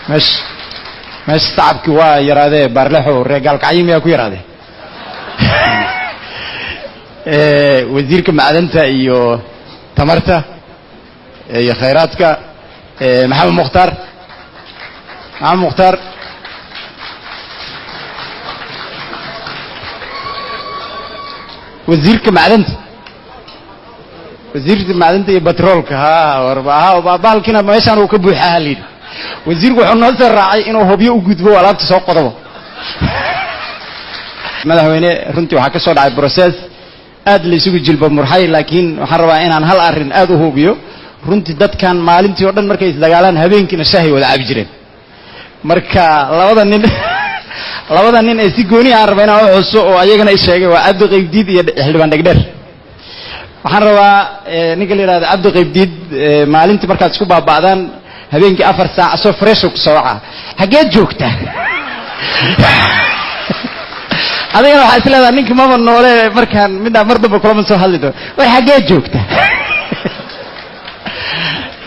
مش تعب كوا يراده برلحو رجال قايم يا كوا يراده وزيرك معدنته iyo tamarta iyo khayraadka maxamed mukhtaar وزيرك معدنته iyo batroolka ha baalkina meeshan uu ka buuxaa liid wasiirku wuxuu noo soo raacay inuu hubyo u gudbo alaabta soo qodobo madaxweyne runtii waxa ka soo dhacay process aad la isugu jilba murxay laakiin waxaan rabaa inaan hal arin aad u hubiyo runtii dadkan maalintii oo dhan markay isdagaalaan habeenkiina shaahi wada cabi jireen marka labada nin ay si gooni ah rabaan inaan u xuso oo ayagana ay sheegay waa Abdi Qaybdiid iyo Xildhibaan Dhegdheer waxaan rabaa ninka la yiraahdo Abdi Qaybdiid maalintii markaad isku baaba'daan habeenkii 4 saac soo fresh ku soo waxa xageed joogta adayna waxa isleedahay ninka maba noole markaan midna mardaba kulama soo hadlido way xageed joogta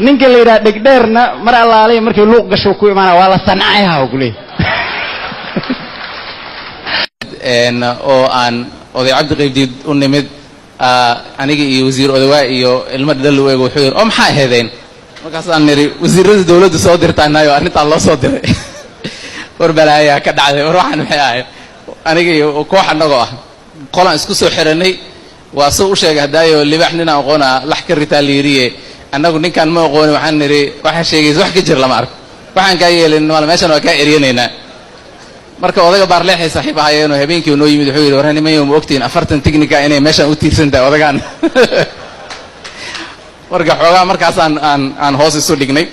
ninka la yiraahdo Dhegdheerna mar allaalay markay luuq gasho ku imaana waa la sancayaa oo kulay oo aan oday Abdi Qaybdiid u nimid aniga iyo wasiir odawaa iyo ilmo dhal weego wuxuu yiri oo maxaa heedeen markaas aan niri wasiirada dawladda soo dirtaanayo arrinta loo soo diray war balaaya ka dhacday war waxaan maxay ahayd aniga iyo koox anagoo ah qolaan isku soo xiranay waa soo u sheegay hadaayo libax nin aan aqoona lax ka ritaaliiriye anagu ninkan ma aqoon waxaan niri waxa sheegayso wax ka jir lama arko waxaan ka yeelin meeshan waa ka eriyeynaa marka odaga baarleexay saaxiib ahaayeen oo habeenkii noo yimid wuxuu yiri waranimayo ma ogtiin 40 technica inay meeshan u tiirsan tahay odagaan marka xoogaa markaas aan hoos isu dhignay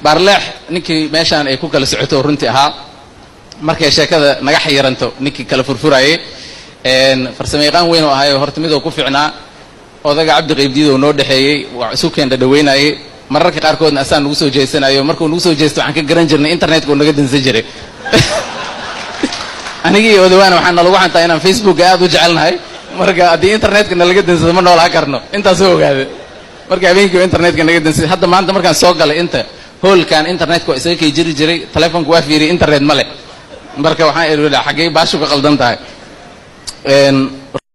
baarleex ninkii meeshan ay ku kala socoto runtii ahaa markay sheekada naga xiranto ninkii kala furfurayay farsamayaqaan weyn oo ahay horta mid oo ku fiicnaa odaga Abdi Qaybdiid oo noo dhaxeeyay waa isu keen dhaweynayay mararka qaar koodna asaan ugu soo jeesanayo markuu ugu soo jeesto waxaan ka garan jirnay internetka oo naga dansan jiray anigii odawaan waxaan lagu xantaa inaan Facebook aad u jecelnahay marka hadii internetka nalaga dansado ma noolaa karno intaas oo ogaade marka habeenkii internetka naga dansay hadda maanta markaan soo galay inta hoolkan internetka oo isaga jiri jiray telefoonku waa fiiri internet male marka waxaan iri xagee baashu ka qaldan tahay